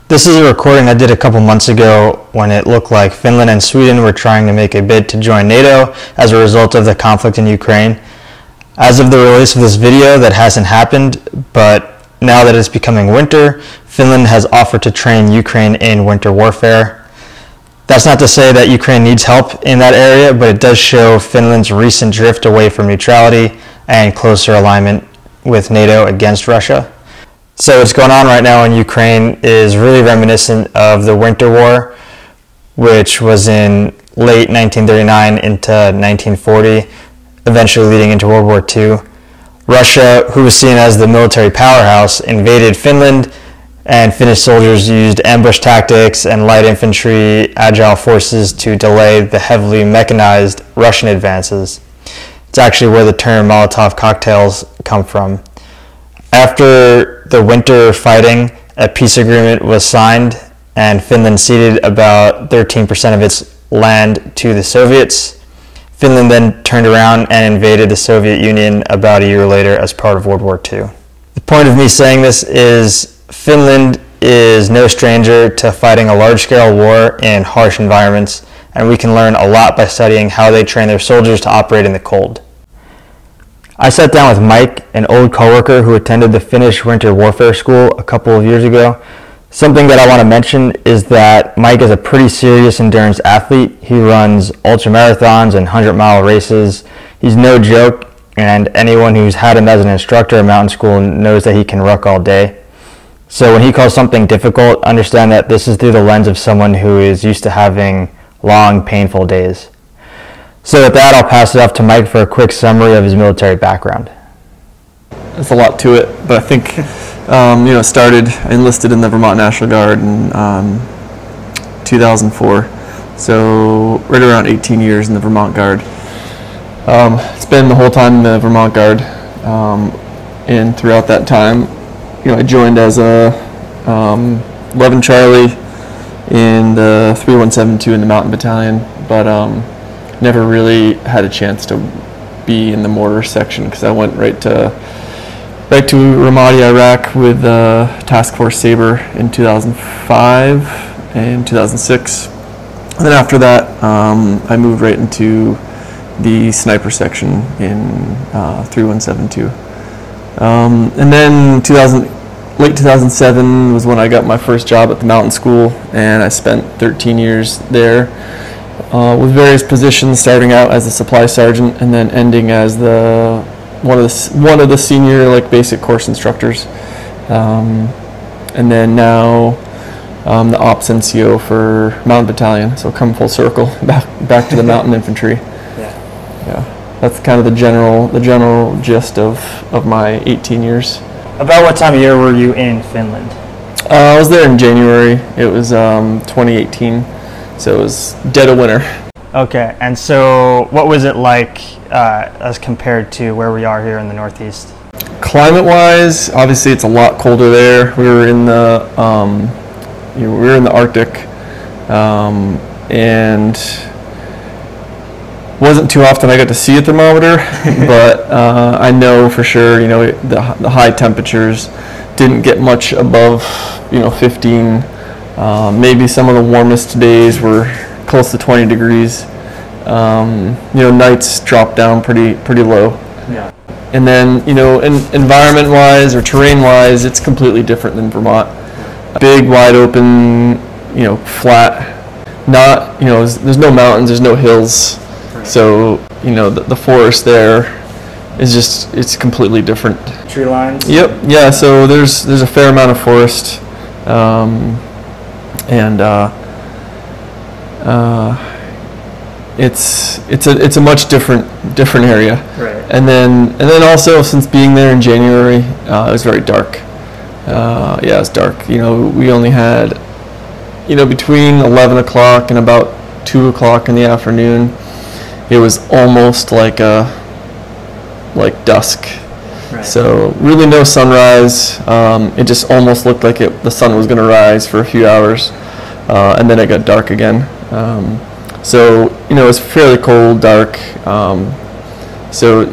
This is a recording I did a couple months ago when it looked like Finland and Sweden were trying to make a bid to join NATO as a result of the conflict in Ukraine. As of the release of this video, that hasn't happened, but now that it's becoming winter, Finland has offered to train Ukraine in winter warfare. That's not to say that Ukraine needs help in that area, but it does show Finland's recent drift away from neutrality and closer alignment with NATO against Russia. So what's going on right now in Ukraine is really reminiscent of the Winter War, which was in late 1939 into 1940, eventually leading into World War II. Russia, who was seen as the military powerhouse, invaded Finland, and Finnish soldiers used ambush tactics and light infantry agile forces to delay the heavily mechanized Russian advances. It's actually where the term Molotov cocktails come from. After the winter fighting, a peace agreement was signed and Finland ceded about 13% of its land to the Soviets. Finland then turned around and invaded the Soviet Union about a year later as part of World War II. The point of me saying this is Finland is no stranger to fighting a large-scale war in harsh environments, and we can learn a lot by studying how they train their soldiers to operate in the cold. I sat down with Mike, an old coworker who attended the Finnish Winter Warfare School a couple of years ago. Something that I want to mention is that Mike is a pretty serious endurance athlete. He runs ultramarathons and 100-mile races. He's no joke, and anyone who's had him as an instructor at mountain school knows that he can ruck all day. So when he calls something difficult, understand that this is through the lens of someone who is used to having long, painful days. So with that, I'll pass it off to Mike for a quick summary of his military background. There's a lot to it, but I think, I enlisted in the Vermont National Guard in 2004, so right around 18 years in the Vermont Guard. Spent the whole time in the Vermont Guard, and throughout that time, I joined as a 11 Charlie in the 3172 in the Mountain Battalion, but never really had a chance to be in the mortar section because I went right to Ramadi, Iraq with Task Force Sabre in 2005 and 2006. And then after that, I moved right into the sniper section in 3172. And then late 2007 was when I got my first job at the mountain school, and I spent 13 years there. With various positions, starting out as a supply sergeant and then ending as one of the senior basic course instructors, and then now the ops NCO for Mountain Battalion. So come full circle back to the mountain infantry. Yeah. That's kind of the general gist of my 18 years. About what time of year were you in Finland? I was there in January. It was 2018. So it was dead of winter. Okay, and so what was it like as compared to where we are here in the Northeast? Climate-wise, obviously it's a lot colder there. We were in the Arctic, and wasn't too often I got to see a thermometer, but I know for sure, the high temperatures didn't get much above, 15. Maybe some of the warmest days were close to 20 degrees. Nights dropped down pretty low. Yeah. And then, environment-wise or terrain-wise, it's completely different than Vermont. Big, wide open, flat. Not, there's no mountains, there's no hills. Right. So, the forest there is it's completely different. Tree lines? Yep. Yeah. So there's a fair amount of forest. And it's a much different area. Right. And then also, since being there in January, it was very dark. It was dark. We only had between 11 o'clock and about 2 o'clock in the afternoon, it was almost like dusk. Right. So really no sunrise. It just almost looked like the sun was going to rise for a few hours, and then it got dark again. So it was fairly cold, dark. So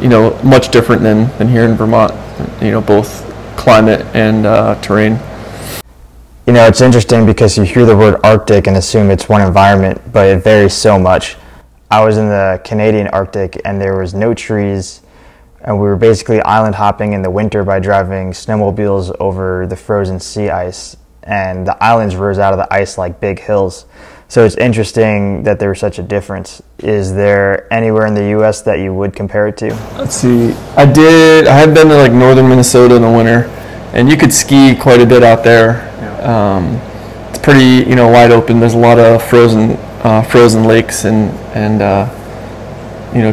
much different than here in Vermont. Both climate and terrain. You know, it's interesting because you hear the word Arctic and assume it's one environment, but it varies so much. I was in the Canadian Arctic and there was no trees, and we were basically island hopping in the winter by driving snowmobiles over the frozen sea ice, and the islands rose out of the ice like big hills. So it's interesting that there's such a difference. Is there anywhere in the U.S. that you would compare it to? Let's see. I had been to like northern Minnesota in the winter, and you could ski quite a bit out there. It's pretty, wide open. There's a lot of frozen lakes and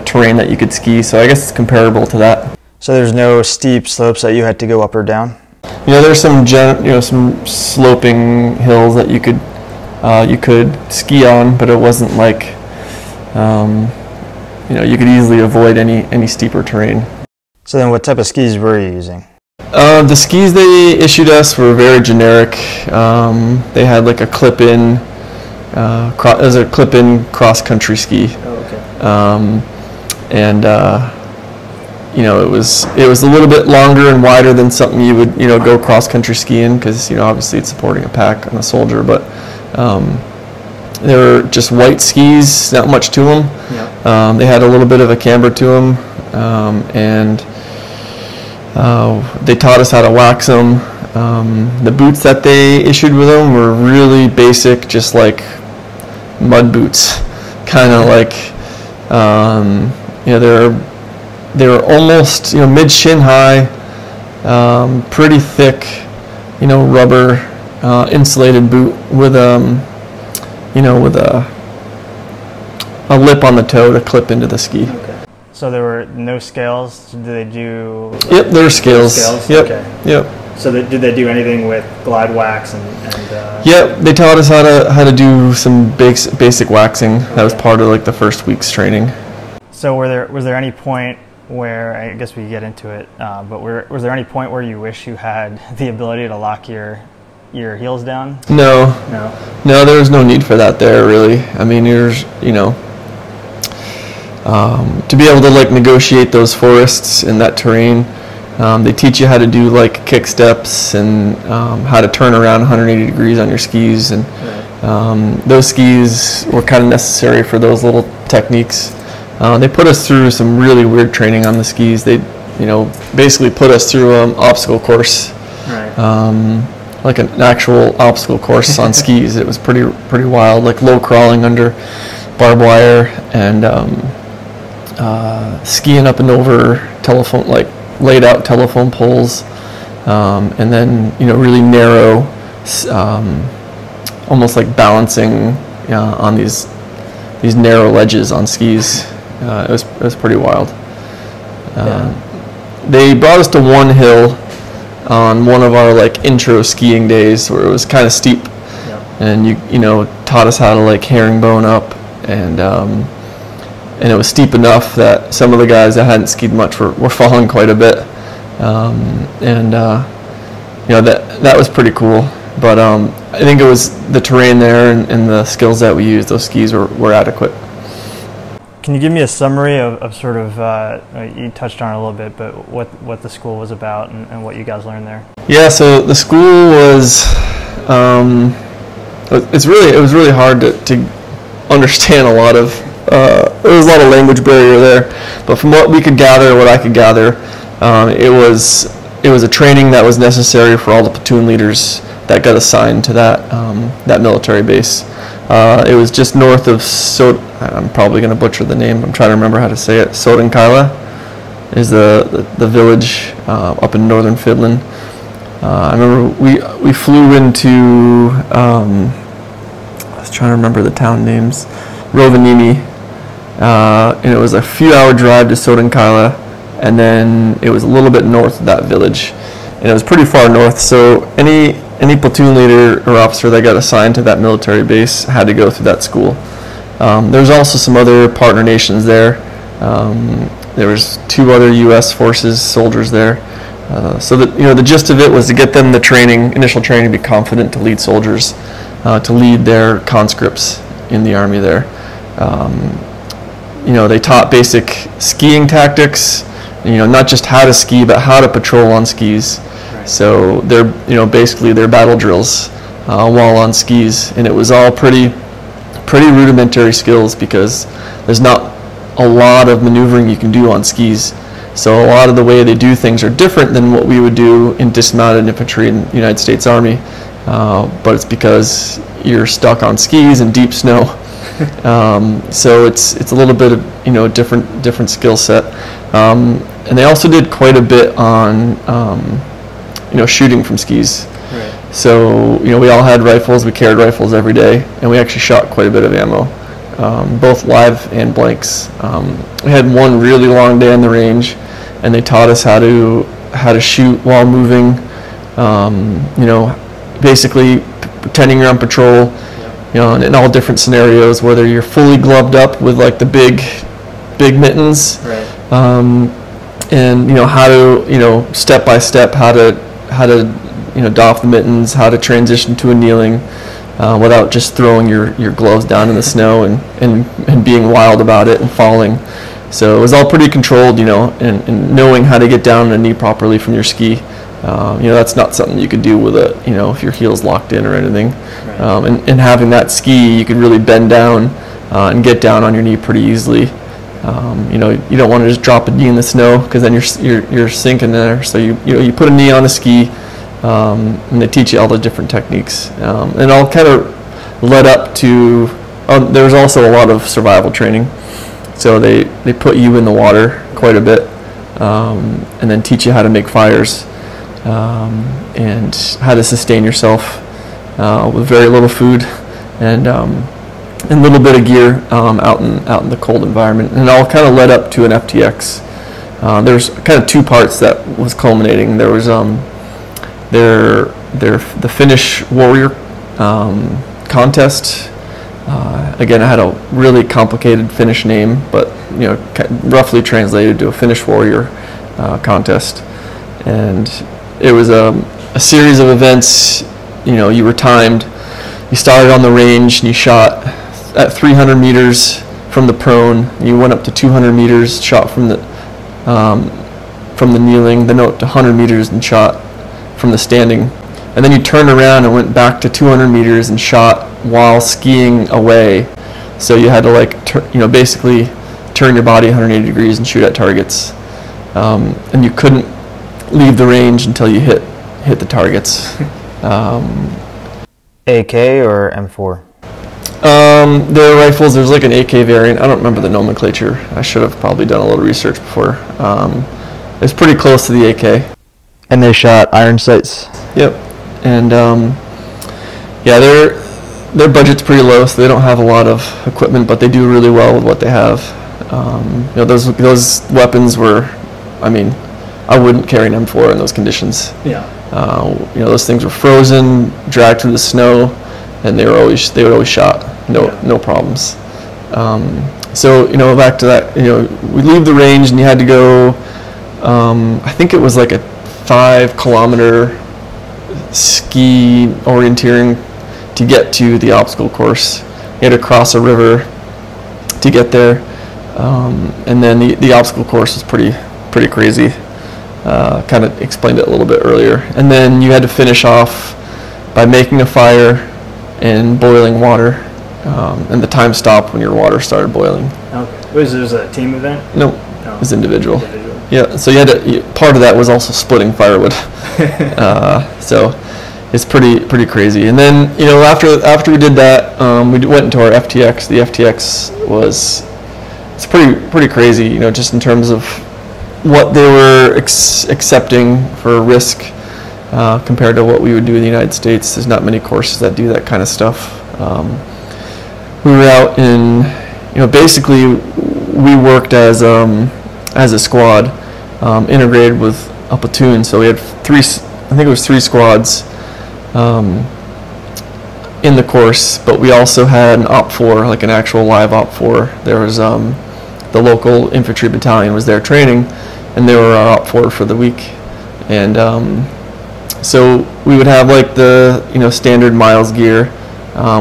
terrain that you could ski. So I guess it's comparable to that. So there's no steep slopes that you had to go up or down? There's some some sloping hills that you could ski on, but it wasn't like you could easily avoid any steeper terrain. So then what type of skis were you using? The skis they issued us were very generic. They had like a clip-in, it was a clip-in cross-country ski. Oh, okay. It was a little bit longer and wider than something you would go cross-country skiing, because obviously it's supporting a pack on a soldier, but they were just white skis, not much to them. Yeah. They had a little bit of a camber to them, and they taught us how to wax them. The boots that they issued with them were really basic, just like mud boots, kind of like they were almost mid shin high, pretty thick, rubber insulated boot with with a lip on the toe to clip into the ski. Okay. So there were no scales? Did they do... Yep, there were scales. Yep. Okay. Yep. So did they do anything with glide wax and Yep, they taught us how to do some basic waxing. That was part of like the first week's training. So was there any point where, I guess we could get into it, but was there any point where you wish you had the ability to lock your heels down? No, there was no need for that there, really. I mean, to be able to like negotiate those forests and that terrain, they teach you how to do like kick steps and how to turn around 180 degrees on your skis, and those skis were kind of necessary for those little techniques. They put us through some really weird training on the skis. They basically put us through an obstacle course. Right. Like an actual obstacle course on skis. It was pretty wild, like low crawling under barbed wire, and skiing up and over laid out telephone poles, and then really narrow, almost like balancing on these narrow ledges on skis. It was pretty wild. They brought us to one hill on one of our like intro skiing days where it was kind of steep, and you taught us how to like herringbone up, and it was steep enough that some of the guys that hadn't skied much were falling quite a bit, that was pretty cool. But I think it was the terrain there and the skills that we used. Those skis were adequate. Can you give me a summary of sort of, you touched on it a little bit, but what the school was about and what you guys learned there? Yeah, so the school was, it was really hard to understand a lot of, there was a lot of language barrier there, but from what we could gather, what I could gather, it was a training that was necessary for all the platoon leaders that got assigned to that military base. It was just north of I'm probably going to butcher the name. I'm trying to remember how to say it. Sodankyla is the village up in northern Finland. I remember we flew into, I was trying to remember the town names, Rovaniemi, and it was a few-hour drive to Sodankyla, and then it was a little bit north of that village, and it was pretty far north. So any platoon leader or officer that got assigned to that military base had to go through that school. There's also some other partner nations there. There was 2 other U.S. forces soldiers there. So the gist of it was to get them the initial training, to be confident to lead soldiers, to lead their conscripts in the army there. They taught basic skiing tactics, not just how to ski, but how to patrol on skis. So they're basically their battle drills while on skis, and it was all pretty rudimentary skills because there's not a lot of maneuvering you can do on skis. So a lot of the way they do things are different than what we would do in dismounted infantry in the United States Army, but it's because you're stuck on skis in deep snow. So it's a little bit of different skill set, and they also did quite a bit on shooting from skis. Right. So we all had rifles. We carried rifles every day, and we actually shot quite a bit of ammo, both live and blanks. We had one really long day on the range, and they taught us how to shoot while moving. Basically pretending you're on patrol. In all different scenarios, whether you're fully gloved up with like the big mittens, Right. And how to step by step how to doff the mittens, how to transition to a kneeling without just throwing your gloves down in the snow and being wild about it and falling. So it was all pretty controlled, and knowing how to get down on a knee properly from your ski. That's not something you could do with if your heel's locked in or anything. Right. And having that ski, you could really bend down and get down on your knee pretty easily. You don't want to just drop a knee in the snow because then you're sinking there. So you put a knee on a ski, and they teach you all the different techniques. And it all kind of led up to. There was also a lot of survival training. So they put you in the water quite a bit, and then teach you how to make fires. And how to sustain yourself with very little food and a little bit of gear out in the cold environment. And it all kind of led up to an FTX. There's kind of two parts that was culminating. There was the Finnish warrior contest. Again, it had a really complicated Finnish name, but roughly translated to a Finnish warrior contest. And it was a series of events. You were timed. You started on the range and you shot at 300 meters from the prone. You went up to 200 meters, shot from the kneeling, then up to 100 meters and shot from the standing. And then you turned around and went back to 200 meters and shot while skiing away. So you had to basically turn your body 180 degrees and shoot at targets. And you couldn't leave the range until you hit the targets. AK or M4? There are rifles. There's like an AK variant. I don't remember the nomenclature. I should have probably done a little research before. It's pretty close to the AK. And they shot iron sights? Yep. And their budget's pretty low, so they don't have a lot of equipment, but they do really well with what they have. Those weapons were, I wouldn't carry an M4 in those conditions. Yeah. Those things were frozen, dragged through the snow, and they would always shot. No problems. So back to that. We leave the range, and you had to go. I think it was like a 5-kilometer ski orienteering to get to the obstacle course. You had to cross a river to get there, and then the obstacle course was pretty crazy. Kind of explained it a little bit earlier. And then you had to finish off by making a fire and boiling water, and the time stopped when your water started boiling. Okay. Was this a team event? No, No. it was individual. Individual. Yeah, so part of that was also splitting firewood. So it's pretty crazy. And then after we did that, we went into our FTX. The FTX it's pretty crazy, just in terms of what they were accepting for risk compared to what we would do in the United States. There's not many courses that do that kind of stuff. We were out in, basically we worked as a squad, integrated with a platoon. So we had three squads in the course, but we also had an OPFOR, like an actual live OPFOR. There was the local infantry battalion was there training, and they were our OPFOR for the week. And so we would have like the standard miles gear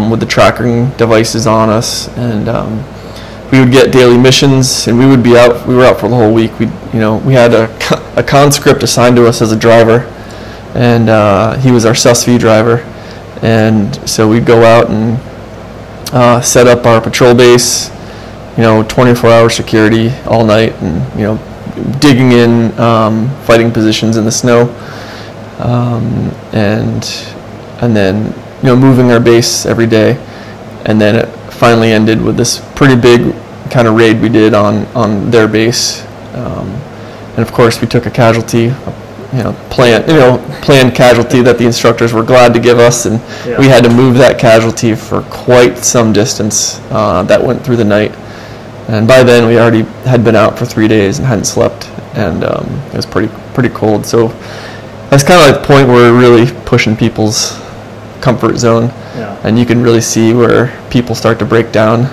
with the tracking devices on us, and we would get daily missions, and we were out for the whole week. We had a conscript assigned to us as a driver, and he was our SUSV driver, And so we'd go out and set up our patrol base, 24-hour security all night, and digging in, fighting positions in the snow, and then moving our base every day. And then it finally ended with this pretty big kind of raid we did on their base, and of course we took a casualty, planned casualty that the instructors were glad to give us, and we had to move that casualty for quite some distance that went through the night. And by then we already had been out for 3 days and hadn't slept, and it was pretty cold. So that's kind of like the point where we're really pushing people's comfort zone, and you can really see where people start to break down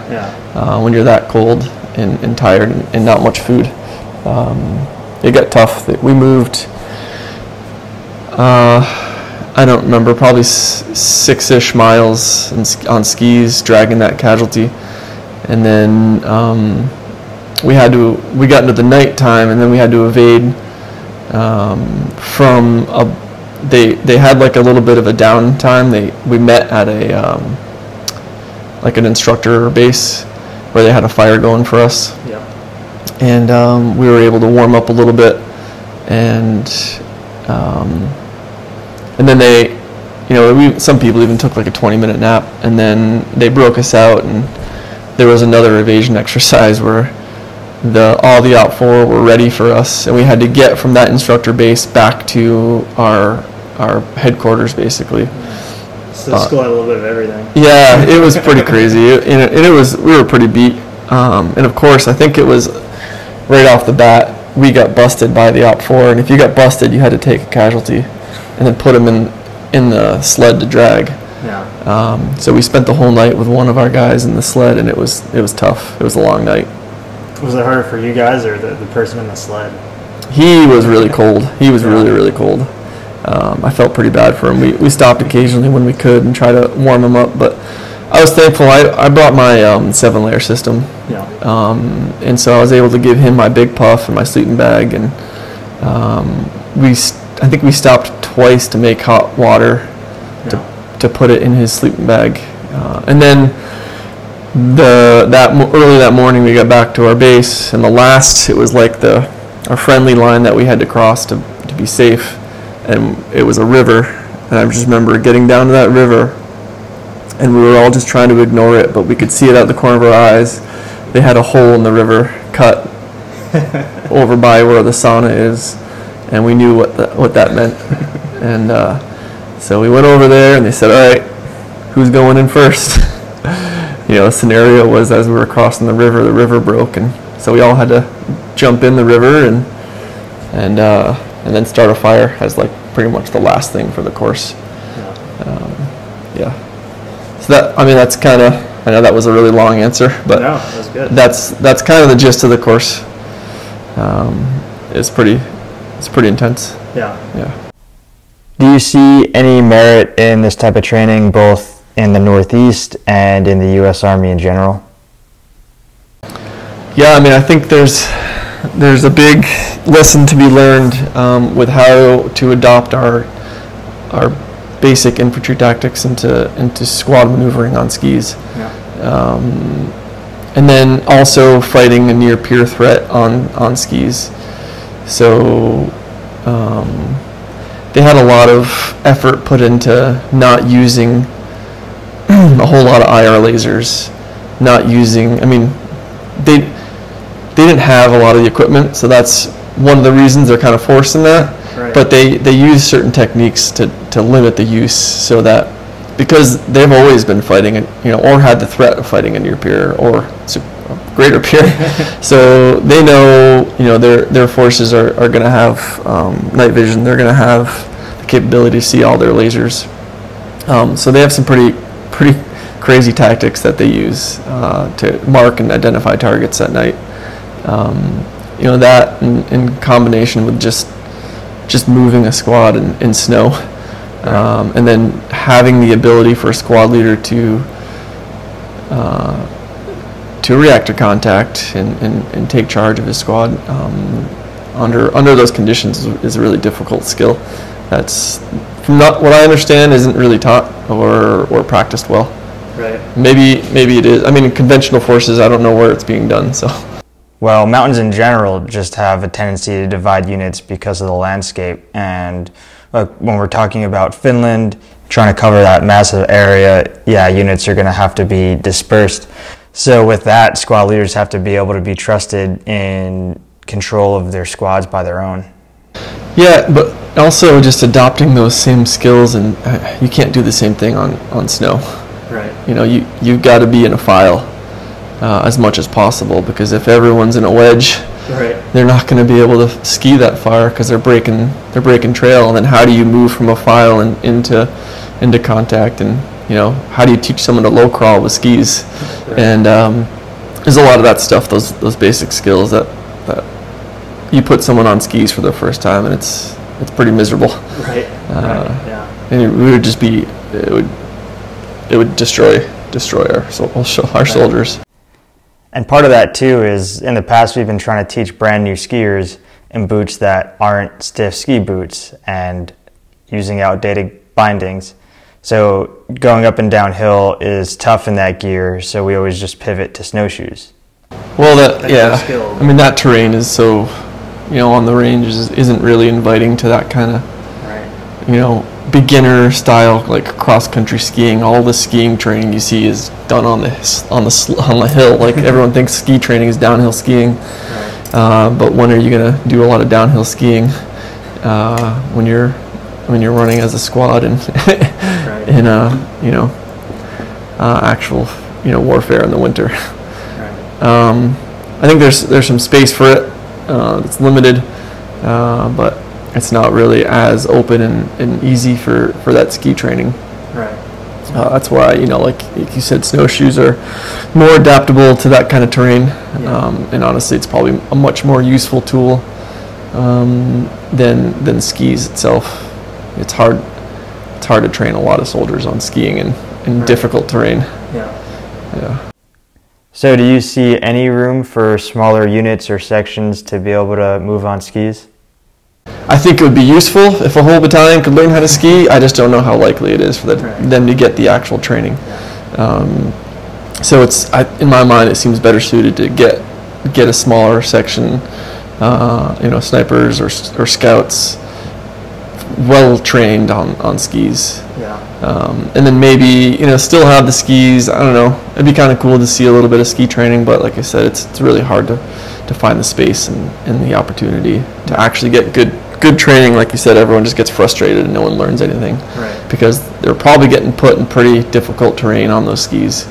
when you're that cold and tired and not much food. It got tough. We moved, I don't remember, probably 6-ish miles on skis, dragging that casualty. And then we got into the night time, and then we had to evade from they had like a little bit of a downtime. We met at like an instructor base where they had a fire going for us. Yeah. And we were able to warm up a little bit, and then some people even took like a 20-minute nap, and then they broke us out, and there was another evasion exercise where all the OPFOR were ready for us, and we had to get from that instructor base back to our headquarters, basically. So the school had a little bit of everything. Yeah, it was pretty crazy, and we were pretty beat. And of course, I think it was right off the bat, we got busted by the OPFOR, and if you got busted, you had to take a casualty and then put them in the sled to drag. Yeah. So we spent the whole night with one of our guys in the sled, and it was tough. It was a long night. Was it harder for you guys or the person in the sled? He was really cold. He was really, really cold. I felt pretty bad for him. We stopped occasionally when we could and tried to warm him up, but I was thankful. I brought my 7-layer system, and so I was able to give him my big puff and my sleeping bag, and I think we stopped twice to make hot water to put it in his sleeping bag, and then early that morning we got back to our base, and it was like our friendly line that we had to cross to be safe, and it was a river, and I just remember getting down to that river, and we were all just trying to ignore it, but we could see it out the corner of our eyes. They had a hole in the river cut over by where the sauna is, and we knew what that meant. And so we went over there, and they said, all right, who's going in first? The scenario was, as we were crossing the river broke, and so we all had to jump in the river and then start a fire as like pretty much the last thing for the course. So that's kind of, I know that was a really long answer, but no, that was good. That's kind of the gist of the course. It's pretty intense. Yeah. Do you see any merit in this type of training, both in the Northeast and in the U.S. Army in general? Yeah, I think there's a big lesson to be learned with how to adopt our basic infantry tactics into squad maneuvering on skis. Yeah. And then also fighting a near peer threat on skis. So they had a lot of effort put into not using a whole lot of IR lasers, they didn't have a lot of the equipment, so that's one of the reasons they're kind of forcing that. Right. But they use certain techniques to limit the use, so that because they've always been fighting, or had the threat of fighting a near peer or greater peer, so they know, their forces are going to have night vision. They're going to have the capability to see all their lasers. So they have some pretty crazy tactics that they use to mark and identify targets at night. That in combination with just moving a squad in snow, and then having the ability for a squad leader to react to contact and take charge of his squad under those conditions is a really difficult skill. That's from what I understand, isn't really taught or practiced well. Right. Maybe it is. I mean, in conventional forces, I don't know where it's being done. So. Well, mountains in general just have a tendency to divide units because of the landscape. And when we're talking about Finland, trying to cover that massive area, yeah, units are going to have to be dispersed. So with that, squad leaders have to be able to be trusted in control of their squads by their own. Yeah, but also just adopting those same skills, and you can't do the same thing on snow. Right. You know, you've got to be in a file as much as possible, because if everyone's in a wedge, right, they're not going to be able to ski that far because they're breaking trail. And then how do you move from a file and into contact? And you know, how do you teach someone to low crawl with skis? right. And there's a lot of that stuff, those basic skills that you put someone on skis for the first time, and it's pretty miserable. Right. Right. Yeah. And it would destroy our soldiers. And part of that too is, in the past we've been trying to teach brand new skiers in boots that aren't stiff ski boots and using outdated bindings. So going up and downhill is tough in that gear, so we always just pivot to snowshoes. Well, Skill. I mean, that terrain is so, you know, on the range isn't really inviting to that kind of, Right. you know, beginner style, like cross country skiing. All the skiing training you see is done on the hill. Like everyone thinks ski training is downhill skiing, Right. but when are you gonna do a lot of downhill skiing when you're running as a squad and Right. in actual warfare in the winter? Right. I think there's some space for it. It's limited, but it's not really as open and easy for that ski training. Right. That's why, like you said, snowshoes are more adaptable to that kind of terrain. Yeah. And honestly, it's probably a much more useful tool than skis itself. It's hard to train a lot of soldiers on skiing in Right. difficult terrain. Yeah. So do you see any room for smaller units or sections to be able to move on skis? I think it would be useful if a whole battalion could learn how to ski. I just don't know how likely it is for Right. them to get the actual training. Yeah. So in my mind, it seems better suited to get a smaller section, snipers or scouts, well trained on skis. Yeah. And then maybe still have the skis. I don't know. It'd be kind of cool to see a little bit of ski training, but like I said, it's really hard to find the space and the opportunity to actually get good training. Like you said, everyone just gets frustrated and no one learns anything, Right. because they're probably getting put in pretty difficult terrain on those skis.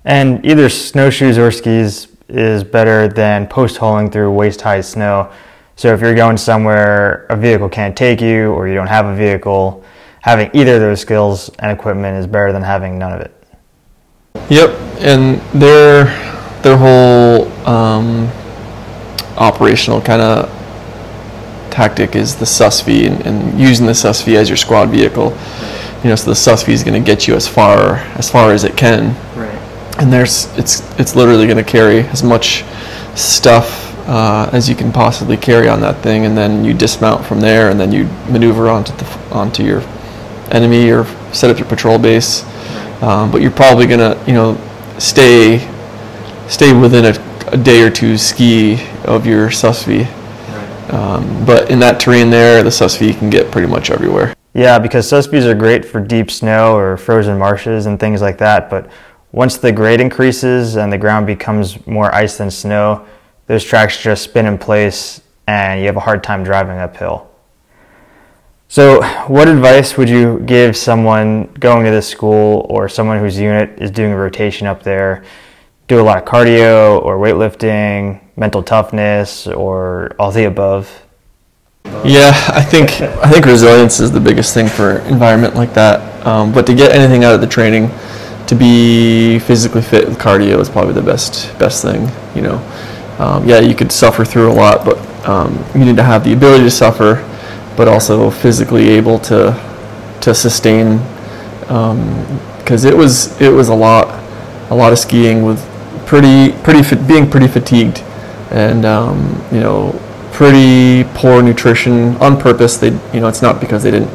And either snowshoes or skis is better than post-holing through waist-high snow. So if you're going somewhere a vehicle can't take you, or you don't have a vehicle, having either of those skills and equipment is better than having none of it. Yep, and their whole operational kind of tactic is the SUSV and using the SUSV as your squad vehicle. So the SUSV is going to get you as far as it can. Right. And it's literally going to carry as much stuff as you can possibly carry on that thing, and then you dismount from there, and then you maneuver onto your enemy or set up your patrol base. But you're probably going to stay within a day or two ski of your SUSV. Right. But in that terrain there, the SUSV can get pretty much everywhere. Yeah, because SUSVs are great for deep snow or frozen marshes and things like that, but once the grade increases and the ground becomes more ice than snow, those tracks just spin in place and you have a hard time driving uphill. So what advice would you give someone going to this school, or someone whose unit is doing a rotation up there, do a lot of cardio or weightlifting, mental toughness, or all the above? Yeah, I think resilience is the biggest thing for an environment like that. But to get anything out of the training, to be physically fit with cardio is probably the best thing. Yeah, you could suffer through a lot, but you need to have the ability to suffer, but also physically able to sustain. Because it was a lot of skiing with being pretty fatigued, and pretty poor nutrition on purpose. It's not because they didn't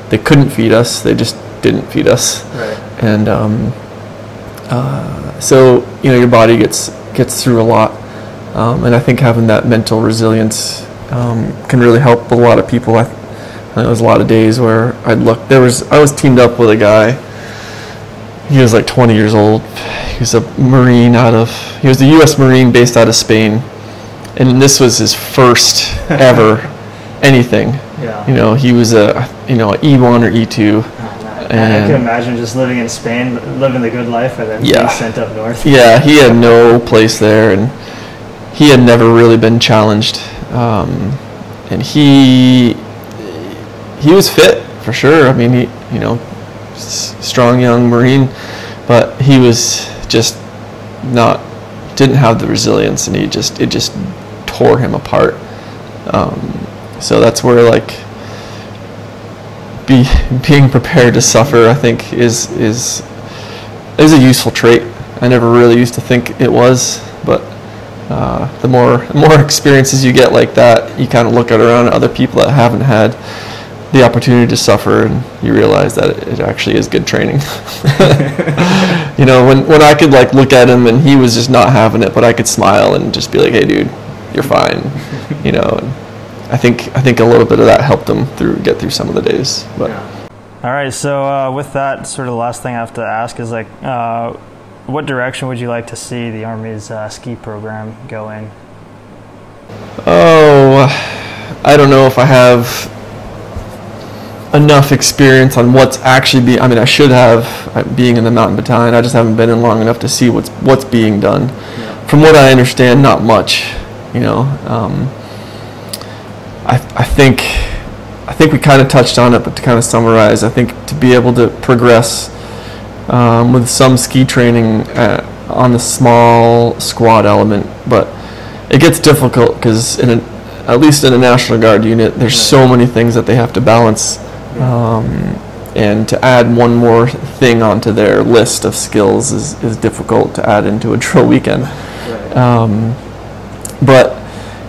they couldn't feed us. They just didn't feed us. Right. And so your body gets through a lot, and I think having that mental resilience can really help a lot of people. There was a lot of days where I was teamed up with a guy. He was like 20 years old. He was a Marine he was the U.S. Marine based out of Spain, and this was his first ever anything. Yeah. He was a E1 or E2. And I can imagine just living in Spain, living the good life, and then being sent up north. Yeah, he had no place there, and he had never really been challenged. And he was fit for sure. I mean, strong young Marine, but he was just didn't have the resilience, and it just tore him apart. So that's where being prepared to suffer, I think, is a useful trait. I never really used to think it was, but the more experiences you get like that, you kind of look around at other people that haven't had the opportunity to suffer, and you realize that it actually is good training. When I could look at him and he was just not having it, but I could smile and just be like, "Hey, dude, you're fine," And I think a little bit of that helped him get through some of the days. But. Yeah. All right, so with that, sort of the last thing I have to ask is what direction would you like to see the Army's ski program go in? Oh, I don't know if I have enough experience on what's actually I mean, I should have, being in the Mountain Battalion. I just haven't been in long enough to see what's being done. Yeah. From what I understand, not much. I think we kind of touched on it, but to kind of summarize, I think to be able to progress with some ski training on the small squad element, but it gets difficult because at least in a National Guard unit, there's so many things that they have to balance, and to add one more thing onto their list of skills is difficult to add into a drill weekend. But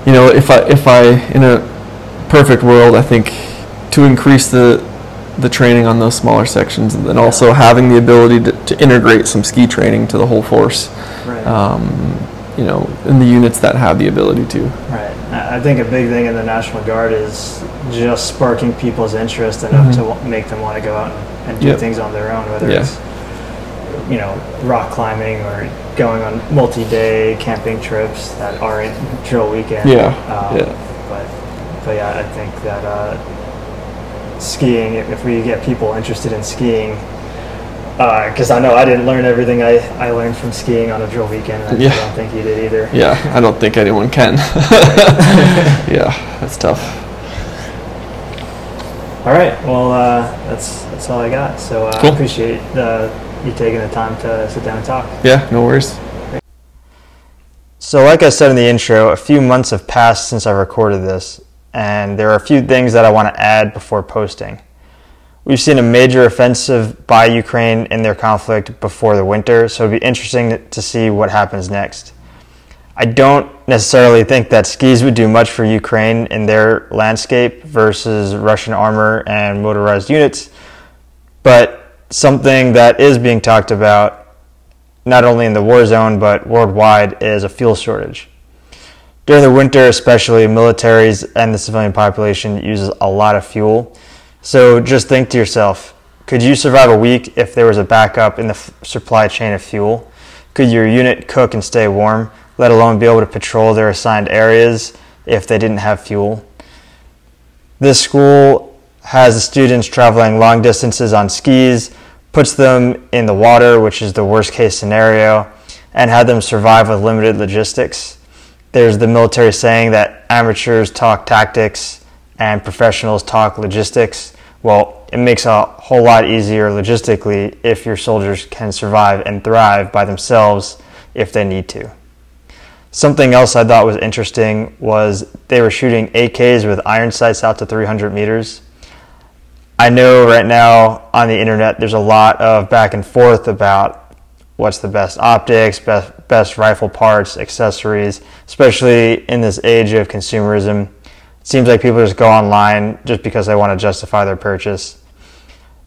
if I in a perfect world, I think to increase the training on those smaller sections, and then also having the ability to integrate some ski training to the whole force, in the units that have the ability to. Right. I think a big thing in the National Guard is just sparking people's interest enough to make them want to go out and do things on their own, whether it's rock climbing or going on multi-day camping trips that aren't drill weekend. But yeah, I think that skiing, if we get people interested in skiing, because I know I didn't learn everything I learned from skiing on a drill weekend. I don't think you did either. Yeah, I don't think anyone can. Yeah, that's tough. All right, well, that's all I got. So cool. I appreciate you taking the time to sit down and talk. Yeah, no worries. So like I said in the intro, a few months have passed since I recorded this, and there are a few things that I want to add before posting. We've seen a major offensive by Ukraine in their conflict before the winter, so it'd be interesting to see what happens next. I don't necessarily think that skis would do much for Ukraine in their landscape versus Russian armor and motorized units, but something that is being talked about, not only in the war zone but worldwide, is a fuel shortage. During the winter especially, militaries and the civilian population uses a lot of fuel. So just think to yourself, could you survive a week if there was a backup in the supply chain of fuel? Could your unit cook and stay warm, let alone be able to patrol their assigned areas if they didn't have fuel? This school has the students traveling long distances on skis, puts them in the water, which is the worst case scenario, and had them survive with limited logistics. There's the military saying that amateurs talk tactics and professionals talk logistics. Well, it makes a whole lot easier logistically if your soldiers can survive and thrive by themselves if they need to. Something else I thought was interesting was they were shooting AKs with iron sights out to 300 meters. I know right now on the internet there's a lot of back and forth about what's the best optics, best rifle parts, accessories, especially in this age of consumerism. It seems like people just go online just because they want to justify their purchase.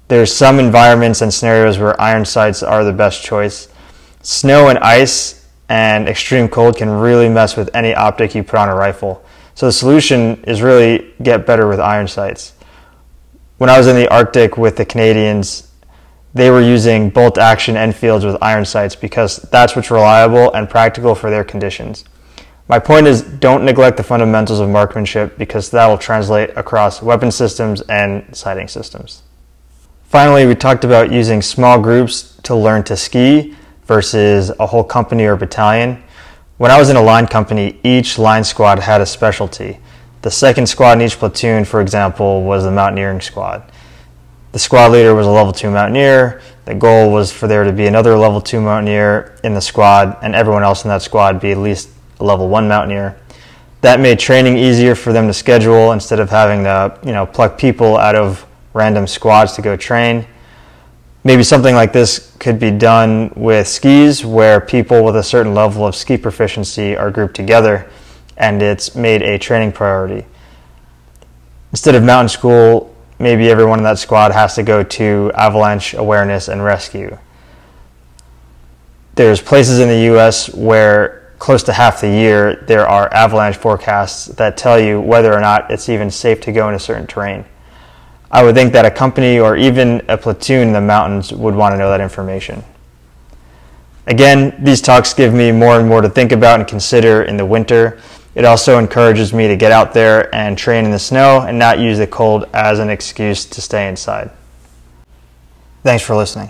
There's some environments and scenarios where iron sights are the best choice. Snow and ice and extreme cold can really mess with any optic you put on a rifle. So the solution is really get better with iron sights. When I was in the Arctic with the Canadians, they were using bolt action Enfields with iron sights because that's what's reliable and practical for their conditions. My point is, don't neglect the fundamentals of marksmanship because that will translate across weapon systems and sighting systems. Finally, we talked about using small groups to learn to ski versus a whole company or battalion. When I was in a line company, each line squad had a specialty. The second squad in each platoon, for example, was the mountaineering squad. The squad leader was a level 2 mountaineer. The goal was for there to be another level 2 mountaineer in the squad and everyone else in that squad be at least a level 1 mountaineer. That made training easier for them to schedule instead of having to, pluck people out of random squads to go train. Maybe something like this could be done with skis where people with a certain level of ski proficiency are grouped together and it's made a training priority. Instead of mountain school, maybe everyone in that squad has to go to avalanche awareness and rescue. There's places in the US where close to half the year there are avalanche forecasts that tell you whether or not it's even safe to go into certain terrain. I would think that a company or even a platoon in the mountains would want to know that information. Again, these talks give me more and more to think about and consider in the winter. It also encourages me to get out there and train in the snow and not use the cold as an excuse to stay inside. Thanks for listening.